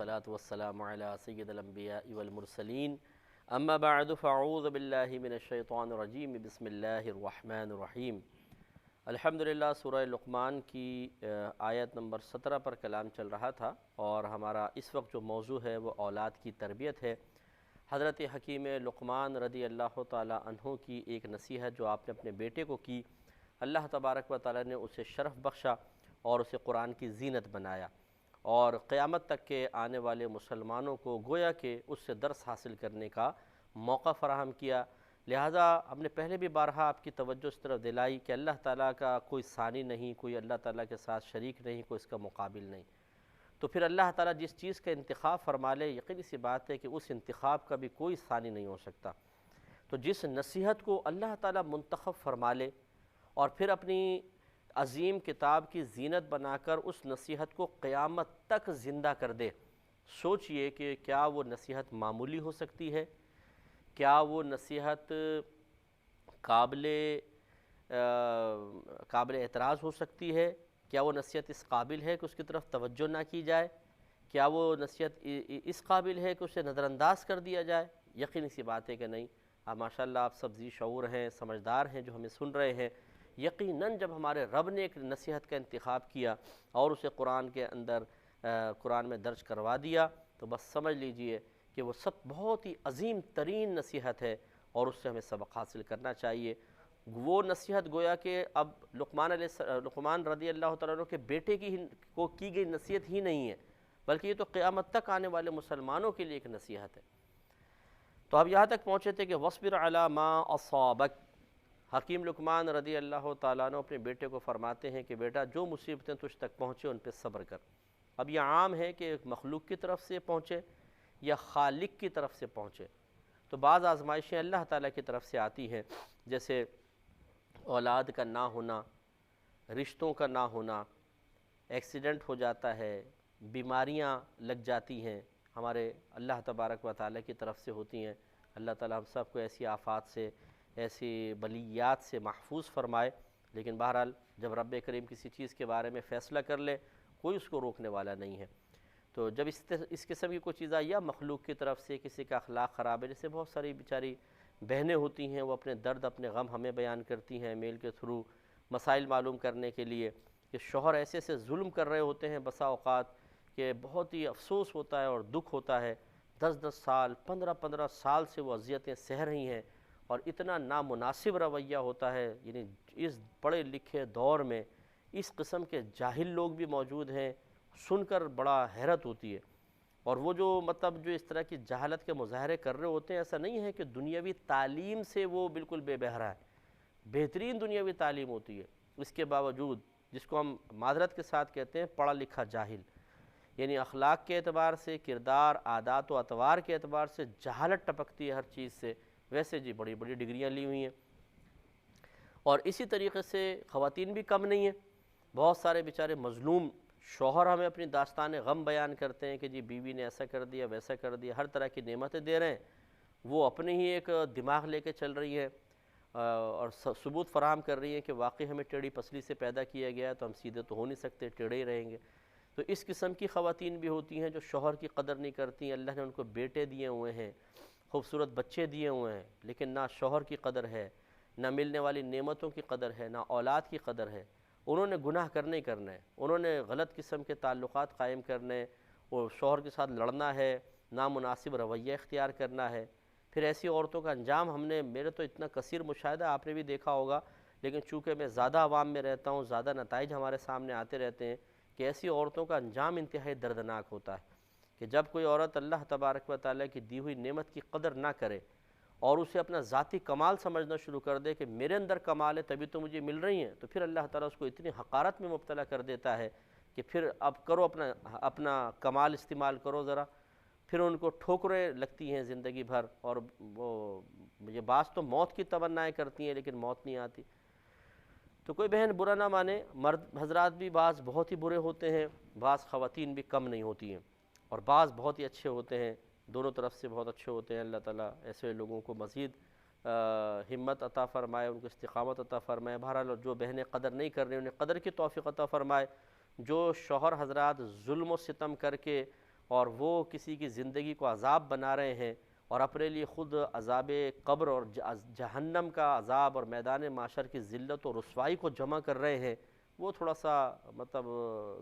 والصلاة والسلام على سید الانبیاء والمرسلین اما بعد فاعوذ باللہ من الشیطان الرجیم بسم اللہ الرحمن الرحیم۔ الحمدللہ سورہ لقمان کی آیت نمبر 17 پر کلام چل رہا تھا، اور ہمارا اس وقت جو موضوع ہے وہ اولاد کی تربیت ہے۔ حضرت حکیم لقمان رضی اللہ تعالی عنہ کی ایک نصیحت جو آپ نے اپنے بیٹے کو کی، اللہ تبارک و تعالی نے اسے شرف بخشا اور اسے قرآن کی زینت بنایا، اور قیامت تک کے آنے والے مسلمانوں کو گویا کہ اس سے درس حاصل کرنے کا موقع فراہم کیا۔ لہٰذا ہم نے پہلے بھی بارہا آپ کی توجہ اس طرف دلائی کہ اللہ تعالیٰ کا کوئی ثانی نہیں، کوئی اللہ تعالیٰ کے ساتھ شریک نہیں، کوئی اس کا مقابل نہیں۔ تو پھر اللہ تعالیٰ جس چیز کا انتخاب فرما لے، یقینی سی بات ہے کہ اس انتخاب کا بھی کوئی ثانی نہیں ہو سکتا۔ تو جس نصیحت کو اللہ تعالیٰ منتخب فرما لے اور پھر اپنی عظیم کتاب کی زینت بنا کر اس نصیحت کو قیامت تک زندہ کر دے، سوچئے کہ کیا وہ نصیحت معمولی ہو سکتی ہے؟ کیا وہ نصیحت قابل اعتراض ہو سکتی ہے؟ کیا وہ نصیحت اس قابل ہے کہ اس کی طرف توجہ نہ کی جائے؟ کیا وہ نصیحت اس قابل ہے کہ اسے نظر انداز کر دیا جائے؟ یقینی سی بات ہے کہ نہیں۔ ماشاءاللہ آپ سب ذی شعور ہیں، سمجھدار ہیں جو ہمیں سن رہے ہیں۔ یقیناً جب ہمارے رب نے ایک نصیحت کا انتخاب کیا اور اسے قرآن کے اندر قرآن میں درج کروا دیا، تو بس سمجھ لیجئے کہ وہ سب بہت ہی عظیم ترین نصیحت ہے، اور اس سے ہمیں سبق حاصل کرنا چاہیے۔ وہ نصیحت گویا کہ اب لقمان رضی اللہ تعالیٰ عنہ کے بیٹے کو کی گئی نصیحت ہی نہیں ہے، بلکہ یہ تو قیامت تک آنے والے مسلمانوں کے لیے ایک نصیحت ہے۔ تو اب یہاں تک پہنچے تھے کہ وَاصْبِرْ عَلَىٰ مَا أَصَابَكَ۔ حکیم لقمان رضی اللہ تعالیٰ عنہ اپنے بیٹے کو فرماتے ہیں کہ بیٹا جو مصیبتیں تجھ تک پہنچے ان پہ صبر کر۔ اب یہ عام ہے کہ ایک مخلوق کی طرف سے پہنچے یا خالق کی طرف سے پہنچے، تو بعض آزمائشیں اللہ تعالیٰ کی طرف سے آتی ہیں، جیسے اولاد کا نہ ہونا، رشتوں کا نہ ہونا، ایکسیڈنٹ ہو جاتا ہے، بیماریاں لگ جاتی ہیں، ہمارے اللہ تبارک و تعالیٰ کی طرف سے ہوتی ہیں۔ اللہ تعالیٰ ہم سب کو ایسی آفات سے، ایسی بلیات سے محفوظ فرمائے۔ لیکن بہرحال جب رب کریم کسی چیز کے بارے میں فیصلہ کر لے، کوئی اس کو روکنے والا نہیں ہے۔ تو جب اس قسم کی کوئی چیز آئی یا مخلوق کی طرف سے کسی کا اخلاق خراب ہے، جیسے بہت ساری بیچاری بہنیں ہوتی ہیں، وہ اپنے درد اپنے غم ہمیں بیان کرتی ہیں میل کے تھرو، مسائل معلوم کرنے کے لیے کہ شوہر ایسے ایسے ظلم کر رہے ہوتے ہیں بسا اوقات کہ بہت ہی افسوس ہوتا ہے اور دکھ ہوتا ہے۔ 10 سال 15 سال سے وہ اذیتیں سہ رہی ہیں، اور اتنا نامناسب رویہ ہوتا ہے۔ یعنی اس پڑھے لکھے دور میں اس قسم کے جاہل لوگ بھی موجود ہیں، سن کر بڑا حیرت ہوتی ہے۔ اور وہ جو جو اس طرح کی جہالت کے مظاہرے کر رہے ہوتے ہیں، ایسا نہیں ہے کہ دنیاوی تعلیم سے وہ بالکل بے بہرا ہے، بہترین دنیاوی تعلیم ہوتی ہے، اس کے باوجود جس کو ہم معذرت کے ساتھ کہتے ہیں پڑھا لکھا جاہل، یعنی اخلاق کے اعتبار سے، کردار، عادات و اطوار کے اعتبار سے جہالت ٹپکتی ہے ہر چیز سے، ویسے جی بڑی بڑی ڈگریاں لی ہوئی ہیں۔ اور اسی طریقے سے خواتین بھی کم نہیں ہیں، بہت سارے بیچارے مظلوم شوہر ہمیں اپنی داستان غم بیان کرتے ہیں کہ جی بیوی نے ایسا کر دیا ویسا کر دیا، ہر طرح کی نعمتیں دے رہے ہیں، وہ اپنے ہی ایک دماغ لے کے چل رہی ہے اور ثبوت فراہم کر رہی ہیں کہ واقعی ہمیں ٹیڑھی پسلی سے پیدا کیا گیا ہے، تو ہم سیدھے تو ہو نہیں سکتے، ٹیڑھے ہی رہیں گے۔ تو اس قسم کی خواتین بھی ہوتی ہیں جو شوہر کی قدر نہیں کرتی۔ اللہ نے ان کو بیٹے دیے ہوئے ہیں، خوبصورت بچے دیے ہوئے ہیں، لیکن نہ شوہر کی قدر ہے، نہ ملنے والی نعمتوں کی قدر ہے، نہ اولاد کی قدر ہے۔ انہوں نے گناہ کرنے ہی کرنا ہے، انہوں نے غلط قسم کے تعلقات قائم کرنے، اور شوہر کے ساتھ لڑنا ہے، نامناسب رویہ اختیار کرنا ہے۔ پھر ایسی عورتوں کا انجام میرے تو اتنا کثیر مشاہدہ، آپ نے بھی دیکھا ہوگا، لیکن چونکہ میں زیادہ عوام میں رہتا ہوں، زیادہ نتائج ہمارے سامنے آتے رہتے ہیں کہ ایسی عورتوں کا انجام انتہائی دردناک ہوتا ہے کہ جب کوئی عورت اللہ تبارک و تعالیٰ کی دی ہوئی نعمت کی قدر نہ کرے اور اسے اپنا ذاتی کمال سمجھنا شروع کر دے کہ میرے اندر کمال ہے تبھی تو مجھے مل رہی ہیں، تو پھر اللہ تعالیٰ اس کو اتنی حقارت میں مبتلا کر دیتا ہے کہ پھر اب کرو اپنا کمال استعمال کرو ذرا، پھر ان کو ٹھوکریں لگتی ہیں زندگی بھر، اور یہ بعض تو موت کی تمنائیں کرتی ہیں لیکن موت نہیں آتی۔ تو کوئی بہن برا نہ مانے، مرد حضرات بھی بعض بہت ہی برے ہوتے ہیں، بعض خواتین بھی کم نہیں ہوتی ہیں، اور بعض بہت ہی اچھے ہوتے ہیں، دونوں طرف سے بہت اچھے ہوتے ہیں۔ اللہ تعالیٰ ایسے لوگوں کو مزید ہمت عطا فرمائے، ان کو استقامت عطا فرمائے۔ بہرحال جو بہنیں قدر نہیں کر رہی انہیں قدر کی توفیق عطا فرمائے۔ جو شوہر حضرات ظلم و ستم کر کے اور وہ کسی کی زندگی کو عذاب بنا رہے ہیں اور اپنے لیے خود عذاب قبر اور جہنم کا عذاب اور میدان معاشر کی ذلت و رسوائی کو جمع کر رہے ہیں، وہ تھوڑا سا مطلب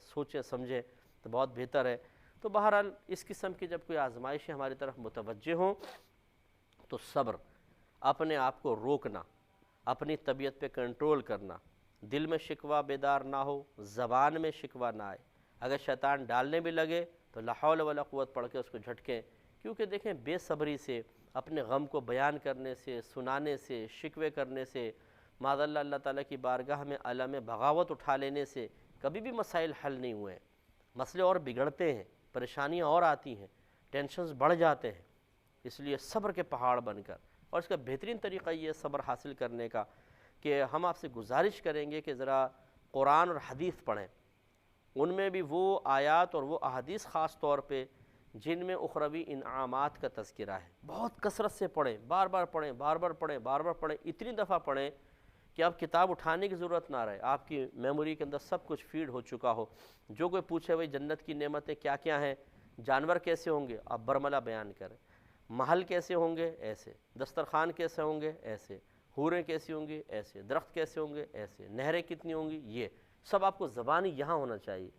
سوچیں سمجھیں تو بہت بہتر ہے۔ تو بہرحال اس قسم کی جب کوئی آزمائشیں ہماری طرف متوجہ ہوں تو صبر، اپنے آپ کو روکنا، اپنی طبیعت پہ کنٹرول کرنا، دل میں شکوہ بیدار نہ ہو، زبان میں شکوہ نہ آئے، اگر شیطان ڈالنے بھی لگے تو لا حول ولا قوت پڑھ کے اس کو جھٹکیں، کیونکہ دیکھیں بے صبری سے، اپنے غم کو بیان کرنے سے، سنانے سے، شکوے کرنے سے، معاذ اللہ اللہ تعالیٰ کی بارگاہ میں علم بغاوت اٹھا لینے سے کبھی بھی مسائل حل نہیں ہوئے ہیں، مسئلے اور بگڑتے ہیں، پریشانیاں اور آتی ہیں، ٹینشنز بڑھ جاتے ہیں۔ اس لیے صبر کے پہاڑ بن کر، اور اس کا بہترین طریقہ یہ ہے صبر حاصل کرنے کا کہ ہم آپ سے گزارش کریں گے کہ ذرا قرآن اور حدیث پڑھیں، ان میں بھی وہ آیات اور وہ احادیث خاص طور پہ جن میں اخروی انعامات کا تذکرہ ہے، بہت کثرت سے پڑھیں، بار بار پڑھیں، بار بار پڑھیں، بار بار پڑھیں، اتنی دفعہ پڑھیں کہ اب کتاب اٹھانے کی ضرورت نہ رہے، آپ کی میموری کے اندر سب کچھ فیڈ ہو چکا ہو۔ جو کوئی پوچھے بھائی جنت کی نعمتیں کیا کیا ہیں، جانور کیسے ہوں گے، آپ برملہ بیان کریں، محل کیسے ہوں گے، ایسے، دسترخوان کیسے ہوں گے، ایسے، حوریں کیسی ہوں گی، ایسے، درخت کیسے ہوں گے، ایسے، نہریں کتنی ہوں گی، یہ سب آپ کو زبانی یہاں ہونا چاہیے۔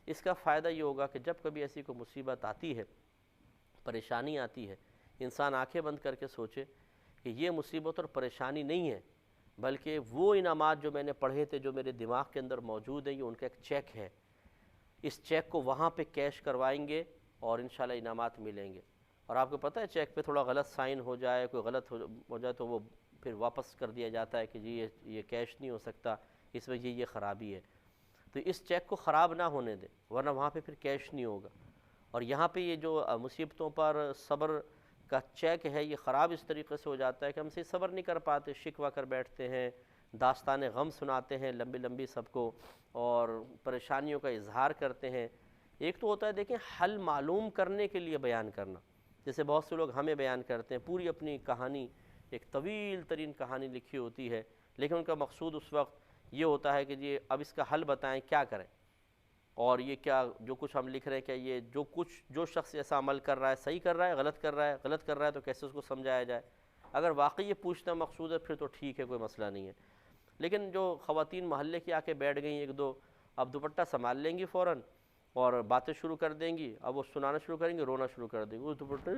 اس کا فائدہ یہ ہوگا کہ جب کبھی ایسی کوئی مصیبت آتی ہے، پریشانی آتی ہے، انسان آنکھیں بند کر کے سوچے کہ یہ مصیبت اور پریشانی نہیں ہے، بلکہ وہ انعامات جو میں نے پڑھے تھے، جو میرے دماغ کے اندر موجود ہیں، یہ ان کا ایک چیک ہے، اس چیک کو وہاں پہ کیش کوائیں گے اور انشاءاللہ انعامات ملیں گے۔ اور آپ کو پتہ ہے چیک پہ تھوڑا غلط سائن ہو جائے، کوئی غلط ہو جائے تو وہ پھر واپس کر دیا جاتا ہے کہ جی یہ کیش نہیں ہو سکتا، اس میں یہ خرابی ہے۔ تو اس چیک کو خراب نہ ہونے دیں، ورنہ وہاں پہ پھر کیش نہیں ہوگا۔ اور یہاں پہ یہ جو مصیبتوں پر صبر کا چیک ہے، یہ خراب اس طریقے سے ہو جاتا ہے کہ ہم سے صبر نہیں کر پاتے، شکوہ کر بیٹھتے ہیں، داستان غم سناتے ہیں لمبی لمبی سب کو، اور پریشانیوں کا اظہار کرتے ہیں۔ ایک تو ہوتا ہے دیکھیں حل معلوم کرنے کے لیے بیان کرنا، جیسے بہت سے لوگ ہمیں بیان کرتے ہیں پوری اپنی کہانی، ایک طویل ترین کہانی لکھی ہوتی ہے، لیکن ان کا مقصود اس وقت یہ ہوتا ہے کہ جی اب اس کا حل بتائیں، کیا کریں، اور یہ کیا جو کچھ ہم لکھ رہے ہیں، کیا یہ جو شخص ایسا عمل کر رہا ہے صحیح کر رہا ہے، غلط کر رہا ہے، غلط کر رہا ہے تو کیسے اس کو سمجھایا جائے۔ اگر واقعی یہ پوچھنا مقصود ہے پھر تو ٹھیک ہے، کوئی مسئلہ نہیں ہے۔ لیکن جو خواتین محلے کی آ کے بیٹھ گئیں ایک دو، اب دوپٹہ سنبھال لیں گی فوراً اور باتیں شروع کر دیں گی، اب وہ سنانا شروع کریں گی، رونا شروع کر دیں گی، اس دوپٹے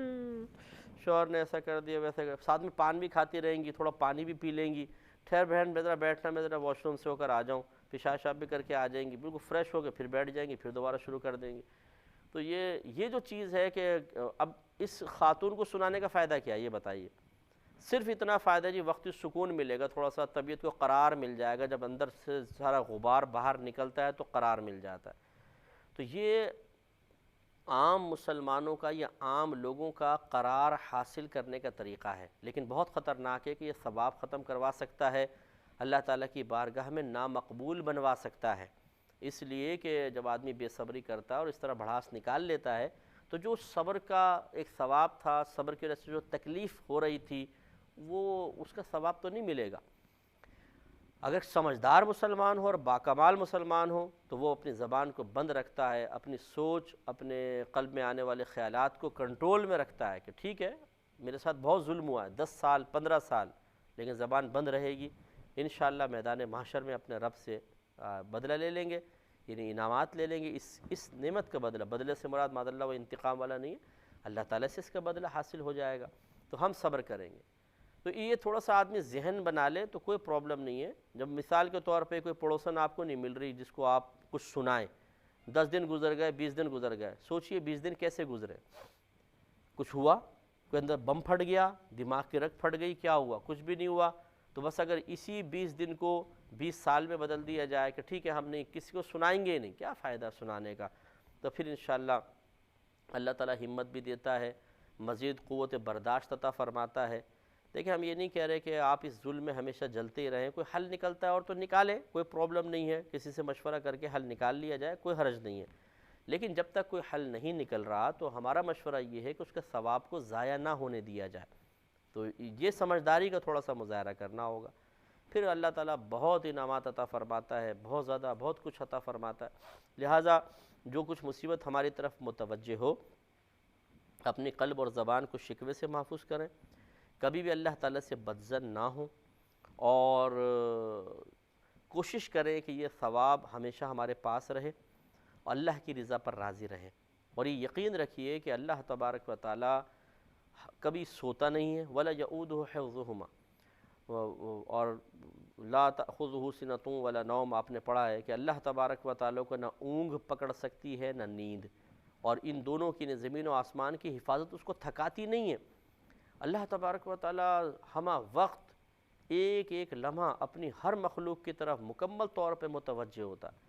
شوہر نے ایسا کر دیا ویسا کر، ساتھ میں پان بھی کھاتی رہیں گی، تھوڑا پانی بھی پی لیں گی، ٹھہر بہن میں ذرا بیٹھنا، میں ذرا واش روم سے ہو کر آ جاؤں، پیشاب شاب بھی کر کے آ جائیں گی، بالکل فریش ہو کے پھر بیٹھ جائیں گی، پھر دوبارہ شروع کر دیں گی۔ تو یہ جو چیز ہے کہ اب اس خاتون کو سنانے کا فائدہ کیا ہے یہ بتائیے؟ صرف اتنا فائدہ جی وقتی سکون ملے گا، تھوڑا سا طبیعت کو قرار مل جائے گا، جب اندر سے سارا غبار باہر نکلتا ہے تو قرار مل جاتا ہے۔ تو یہ عام مسلمانوں کا یا عام لوگوں کا قرار حاصل کرنے کا طریقہ ہے، لیکن بہت خطرناک ہے کہ یہ ثواب ختم کروا سکتا ہے، اللہ تعالیٰ کی بارگاہ میں نامقبول بنوا سکتا ہے۔ اس لیے کہ جب آدمی بے صبری کرتا ہے اور اس طرح بھڑاس نکال لیتا ہے تو جو صبر کا ایک ثواب تھا، صبر کی وجہ سے جو تکلیف ہو رہی تھی، وہ اس کا ثواب تو نہیں ملے گا۔ اگر سمجھدار مسلمان ہو اور باکمال مسلمان ہو تو وہ اپنی زبان کو بند رکھتا ہے، اپنی سوچ، اپنے قلب میں آنے والے خیالات کو کنٹرول میں رکھتا ہے کہ ٹھیک ہے میرے ساتھ بہت ظلم ہوا ہے، 10 سال 15 سال، لیکن زبان بند رہے گی، انشاءاللہ میدان محشر میں اپنے رب سے بدلہ لے لیں گے، یعنی انعامات لے لیں گے، اس نعمت کا بدلہ سے مراد معاذ اللہ وہ انتقام والا نہیں ہے، اللہ تعالیٰ سے اس کا بدلہ حاصل ہو جائے گا۔ تو ہم صبر کریں گے۔ تو یہ تھوڑا سا آدمی ذہن بنا لے تو کوئی پرابلم نہیں ہے۔ جب مثال کے طور پہ کوئی پڑوسن آپ کو نہیں مل رہی جس کو آپ کچھ سنائیں، 10 دن گزر گئے، 20 دن گزر گئے، سوچئے 20 دن کیسے گزرے، کچھ ہوا، کوئی اندر بم پھٹ گیا، دماغ کی رگ پھٹ گئی، کیا ہوا؟ کچھ بھی نہیں ہوا۔ تو بس اگر اسی 20 دن کو 20 سال میں بدل دیا جائے کہ ٹھیک ہے ہم نہیں کسی کو سنائیں گے نہیں، کیا فائدہ سنانے کا، تو پھر انشاءاللہ اللہ تعالیٰ ہمت بھی دیتا ہے، مزید قوت برداشت عطا فرماتا ہے۔ دیکھیں ہم یہ نہیں کہہ رہے کہ آپ اس ظلم میں ہمیشہ جلتے ہی رہیں، کوئی حل نکلتا ہے اور تو نکالے، کوئی پرابلم نہیں ہے، کسی سے مشورہ کر کے حل نکال لیا جائے، کوئی حرج نہیں ہے۔ لیکن جب تک کوئی حل نہیں نکل رہا تو ہمارا مشورہ یہ ہے کہ اس کے ثواب کو ضائع نہ ہونے دیا جائے، تو یہ سمجھداری کا تھوڑا سا مظاہرہ کرنا ہوگا۔ پھر اللہ تعالیٰ بہت انعامات عطا فرماتا ہے، بہت زیادہ، بہت کچھ عطا فرماتا ہے۔ لہٰذا جو کچھ مصیبت ہماری طرف متوجہ ہو اپنی قلب اور زبان کو شکوے سے محفوظ کریں، کبھی بھی اللہ تعالیٰ سے بدظن نہ ہوں، اور کوشش کریں کہ یہ ثواب ہمیشہ ہمارے پاس رہے اور اللہ کی رضا پر راضی رہیں۔ اور یہ یقین رکھیے کہ اللہ تبارک و تعالیٰ کبھی سوتا نہیں ہے، ولا یعودہ حفظہما، اور لا تأخذہ سنۃ ولا نوم، آپ نے پڑھا ہے کہ اللہ تبارک و تعالیٰ کو نہ اونگ پکڑ سکتی ہے نہ نیند، اور ان دونوں کی، زمین و آسمان کی حفاظت اس کو تھکاتی نہیں ہے۔ اللہ تبارک و تعالیٰ ہمہ وقت ایک ایک لمحہ اپنی ہر مخلوق کی طرف مکمل طور پہ متوجہ ہوتا ہے۔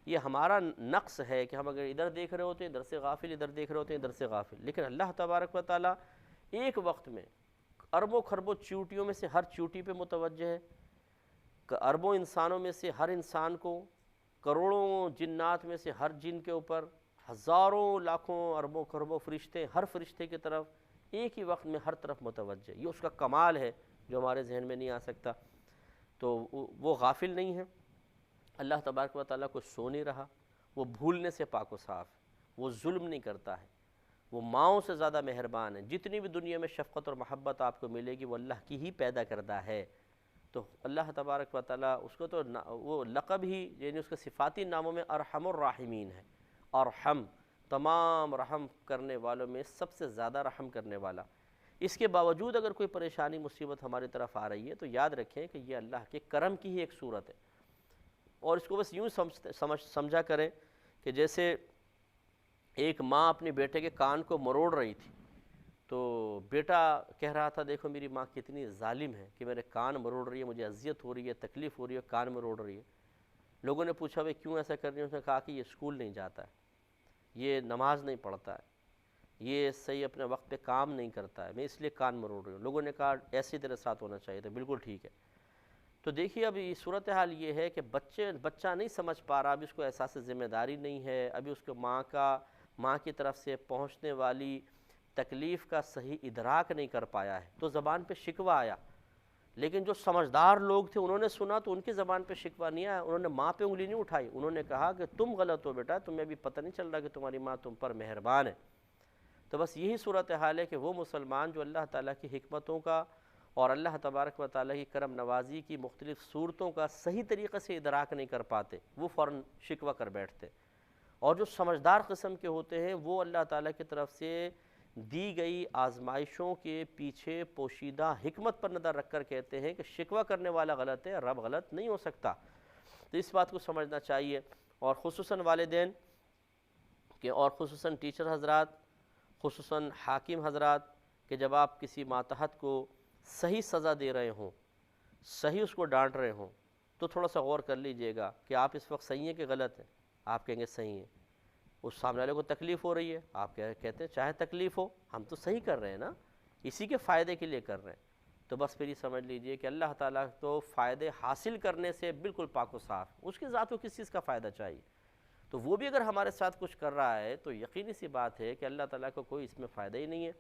یہ ہمارا نقص ہے کہ ہم اگر ادھر دیکھ رہے ہوتے ہیں ادھر سے غافل، ادھر دیکھ رہے ہوتے ہیں ادھر سے غافل، لیکن اللہ تبارک و تعالیٰ ایک وقت میں اربوں خربوں چیوٹیوں میں سے ہر چیوٹی پہ متوجہ ہے، اربوں انسانوں میں سے ہر انسان کو، کروڑوں جنات میں سے ہر جن کے اوپر، ہزاروں لاکھوں اربوں خربوں فرشتے ہر فرشتے کی طرف ایک ہی وقت میں ہر طرف متوجہ۔ یہ اس کا کمال ہے جو ہمارے ذہن میں نہیں آ سکتا۔ تو وہ غافل نہیں ہے، اللہ تبارک و تعالیٰ کو سو نہیں رہا، وہ بھولنے سے پاک و صاف ہے، وہ ظلم نہیں کرتا ہے، وہ ماؤں سے زیادہ مہربان ہے۔ جتنی بھی دنیا میں شفقت اور محبت آپ کو ملے گی وہ اللہ کی ہی پیدا کردہ ہے۔ تو اللہ تبارک و تعالیٰ اس کو تو وہ لقب ہی، یعنی اس کے صفاتی ناموں میں ارحم الراحمین ہے، ارحم، تمام رحم کرنے والوں میں سب سے زیادہ رحم کرنے والا۔ اس کے باوجود اگر کوئی پریشانی مصیبت ہماری طرف آ رہی ہے تو یاد رکھیں کہ یہ اللہ کے کرم کی ہی ایک صورت ہے، اور اس کو بس یوں سمجھا کریں کہ جیسے ایک ماں اپنے بیٹے کے کان کو مروڑ رہی تھی، تو بیٹا کہہ رہا تھا دیکھو میری ماں کتنی ظالم ہے کہ میرے کان مروڑ رہی ہے، مجھے اذیت ہو رہی ہے، تکلیف ہو رہی ہے، کان مروڑ رہی ہے۔ لوگوں نے پوچھا بھئی کیوں ایسا کر رہی ہے؟ اس نے کہا کہ یہ اسکول نہیں جاتا ہے، یہ نماز نہیں پڑھتا ہے، یہ صحیح اپنے وقت پہ کام نہیں کرتا ہے، میں اس لیے کان مروڑ رہی ہوں۔ لوگوں نے کہا ایسے تیرے ساتھ ہونا چاہیے تھا، بالکل ٹھیک ہے۔ تو دیکھیے اب یہ صورتحال یہ ہے کہ بچہ نہیں سمجھ پا رہا، ابھی اس کو احساس ذمہ داری نہیں ہے، ابھی اس کو ماں کی طرف سے پہنچنے والی تکلیف کا صحیح ادراک نہیں کر پایا ہے، تو زبان پہ شکوہ آیا۔ لیکن جو سمجھدار لوگ تھے انہوں نے سنا تو ان کی زبان پہ شکوہ نہیں آیا، انہوں نے ماں پہ انگلی نہیں اٹھائی، انہوں نے کہا کہ تم غلط ہو بیٹا، تمہیں ابھی پتہ نہیں چل رہا کہ تمہاری ماں تم پر مہربان ہے۔ تو بس یہی صورتحال ہے کہ وہ مسلمان جو اللہ تعالیٰ کی حکمتوں کا اور اللہ تبارک و تعالیٰ کی کرم نوازی کی مختلف صورتوں کا صحیح طریقے سے ادراک نہیں کر پاتے، وہ فوراً شکوہ کر بیٹھتے، اور جو سمجھدار قسم کے ہوتے ہیں وہ اللہ تعالیٰ کی طرف سے دی گئی آزمائشوں کے پیچھے پوشیدہ حکمت پر نظر رکھ کر کہتے ہیں کہ شکوہ کرنے والا غلط ہے، رب غلط نہیں ہو سکتا۔ تو اس بات کو سمجھنا چاہیے، اور خصوصاً والدین کہ، اور خصوصاً ٹیچر حضرات، خصوصاً حاکم حضرات، کہ جب آپ کسی ماتحت کو صحیح سزا دے رہے ہوں، صحیح اس کو ڈانٹ رہے ہوں، تو تھوڑا سا غور کر لیجئے گا کہ آپ اس وقت صحیح ہیں کہ غلط ہیں۔ آپ کہیں گے صحیح ہیں، اس سامنے والے کو تکلیف ہو رہی ہے، آپ کہتے ہیں چاہے تکلیف ہو ہم تو صحیح کر رہے ہیں نا، اسی کے فائدے کے لیے کر رہے ہیں۔ تو بس پھر یہ سمجھ لیجئے کہ اللہ تعالیٰ تو فائدے حاصل کرنے سے بالکل پاک و صاف، اس کی ذات کو کس چیز کا فائدہ چاہیے؟ تو وہ بھی اگر ہمارے ساتھ کچھ کر رہا ہے تو یقینی سی بات ہے کہ اللہ تعالیٰ کو کوئی اس میں فائدہ ہی نہیں ہے،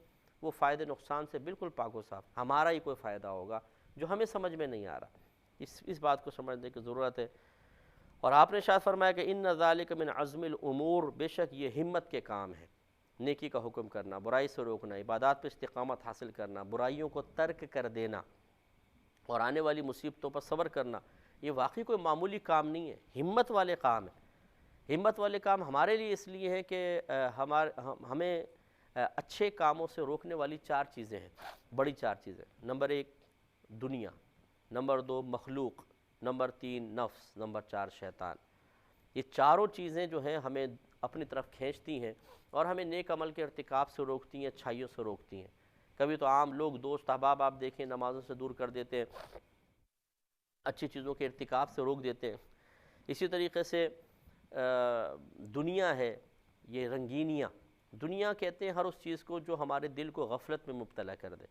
وہ فائدے نقصان سے بالکل پاک و صاف، ہمارا ہی کوئی فائدہ ہوگا جو ہمیں سمجھ میں نہیں آ رہا۔ اس بات کو سمجھنے کی ضرورت ہے۔ اور آپ نے ارشاد فرمایا کہ ان ذالک من عزم الامور، بے شک یہ ہمت کے کام ہے، نیکی کا حکم کرنا، برائی سے روکنا، عبادات پہ استقامت حاصل کرنا، برائیوں کو ترک کر دینا، اور آنے والی مصیبتوں پر صبر کرنا، یہ واقعی کوئی معمولی کام نہیں ہے، ہمت والے کام ہیں۔ ہمت والے کام ہمارے لیے اس لیے ہیں کہ ہمیں اچھے کاموں سے روکنے والی 4 چیزیں ہیں، بڑی 4 چیزیں۔ نمبر 1 دنیا، نمبر 2 مخلوق، نمبر 3 نفس، نمبر 4 شیطان۔ یہ چاروں چیزیں جو ہیں ہمیں اپنی طرف کھینچتی ہیں اور ہمیں نیک عمل کے ارتکاب سے روکتی ہیں، اچھائیوں سے روکتی ہیں۔ کبھی تو عام لوگ، دوست احباب آپ دیکھیں نمازوں سے دور کر دیتے ہیں، اچھی چیزوں کے ارتکاب سے روک دیتے ہیں۔ اسی طریقے سے دنیا ہے، یہ رنگینیاں، دنیا کہتے ہیں ہر اس چیز کو جو ہمارے دل کو غفلت میں مبتلا کر دے۔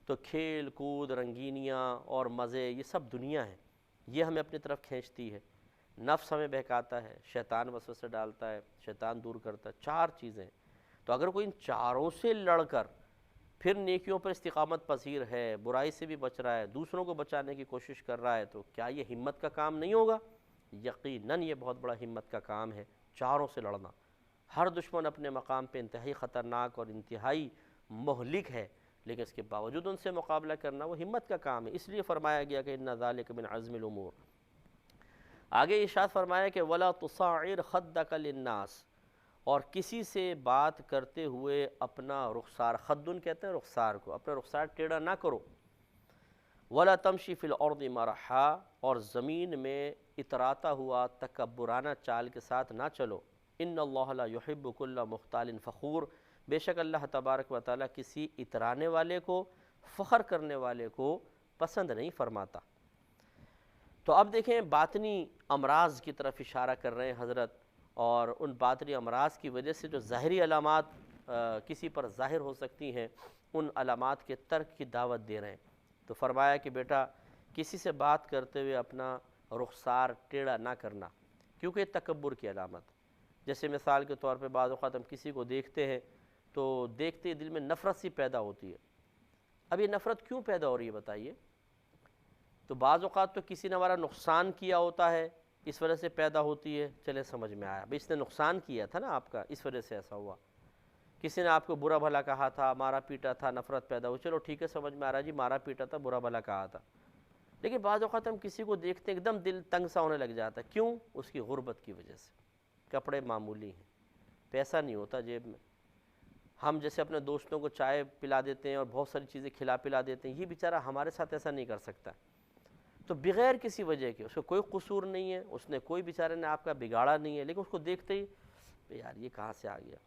تو کھیل کود، رنگینیاں اور مزے، یہ سب دنیا ہے، یہ ہمیں اپنی طرف کھینچتی ہے۔ نفس ہمیں بہکاتا ہے، شیطان وسوسے ڈالتا ہے، شیطان دور کرتا ہے، 4 چیزیں۔ تو اگر کوئی ان چاروں سے لڑ کر پھر نیکیوں پر استقامت پذیر ہے، برائی سے بھی بچ رہا ہے، دوسروں کو بچانے کی کوشش کر رہا ہے، تو کیا یہ ہمت کا کام نہیں ہوگا؟ یقیناً یہ بہت بڑا ہمت کا کام ہے، چاروں سے لڑنا. ہر دشمن اپنے مقام پہ انتہائی خطرناک اور انتہائی مہلک ہے، لیکن اس کے باوجود ان سے مقابلہ کرنا وہ ہمت کا کام ہے. اس لیے فرمایا گیا کہ ان ذالک من عزم الامور. آگے ارشاد فرمایا کہ ولا تصعر خدک للناس، اور کسی سے بات کرتے ہوئے اپنا رخسار، خدن کہتے ہیں رخسار کو، اپنا رخسار ٹیڑھا نہ کرو. ولا تمشی فی الارض مرحا، اور زمین میں اتراتا ہوا تکبرانہ چال کے ساتھ نہ چلو. ان اللہ لا یحب کل مختال فخور، بے شک اللہ تبارک و تعالیٰ کسی اترانے والے کو، فخر کرنے والے کو پسند نہیں فرماتا. تو اب دیکھیں باطنی امراض کی طرف اشارہ کر رہے ہیں حضرت، اور ان باطنی امراض کی وجہ سے جو ظاہری علامات کسی پر ظاہر ہو سکتی ہیں، ان علامات کے ترک کی دعوت دے رہے ہیں. تو فرمایا کہ بیٹا کسی سے بات کرتے ہوئے اپنا رخسار ٹیڑھا نہ کرنا، کیونکہ یہ تکبر کی علامت. جیسے مثال کے طور پہ بعض اوقات ہم کسی کو دیکھتے ہیں تو دیکھتے ہی دل میں نفرت سی پیدا ہوتی ہے. اب یہ نفرت کیوں پیدا ہو رہی ہے بتائیے؟ تو بعض اوقات تو کسی نے ہمارا نقصان کیا ہوتا ہے، اس وجہ سے پیدا ہوتی ہے، چلے سمجھ میں آیا، اس نے نقصان کیا تھا نا آپ کا، اس وجہ سے ایسا ہوا. کسی نے آپ کو برا بھلا کہا تھا، مارا پیٹا تھا، نفرت پیدا ہوئی، چلو ٹھیک ہے سمجھ میں آ رہا جی مارا پیٹا تھا، برا بھلا کہا تھا. لیکن بعض اوقات ہم کسی کو دیکھتے ہیں ایک دم دل تنگ سا ہونے لگ جاتا ہے. کیوں؟ اس کی غربت کی وجہ سے. کپڑے معمولی ہیں، پیسہ نہیں ہوتا جیب میں. ہم جیسے اپنے دوستوں کو چائے پلا دیتے ہیں اور بہت ساری چیزیں کھلا پلا دیتے ہیں، یہ بیچارہ ہمارے ساتھ ایسا نہیں کر سکتا. تو بغیر کسی وجہ کے، اس کو کوئی قصور نہیں ہے، اس نے کوئی بیچارے نے آپ کا بگاڑا نہیں ہے، لیکن اس کو دیکھتے ہی یار یہ کہاں سے آ گیا،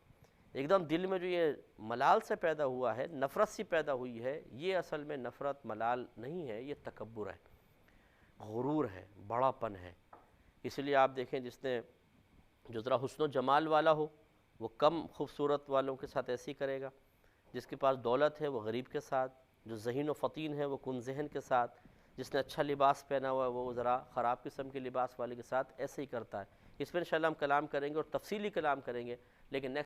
ایک دم دل میں جو یہ ملال سے پیدا ہوا ہے، نفرت سی پیدا ہوئی ہے، یہ اصل میں نفرت ملال نہیں ہے، یہ تکبر ہے، غرور ہے، بڑا پن ہے. اس لیے آپ دیکھیں جس نے جو ذرا حسن و جمال والا ہو وہ کم خوبصورت والوں کے ساتھ ایسی کرے گا، جس کے پاس دولت ہے وہ غریب کے ساتھ، جو ذہین و فطین ہے وہ کن ذہن کے ساتھ، جس نے اچھا لباس پہنا ہوا ہے وہ ذرا خراب قسم کے لباس والے کے ساتھ ایسے ہی کرتا ہے. اس پر انشاءاللہ ہم کلام کریں گے اور تفصیلی کلام کریں گے، لیکن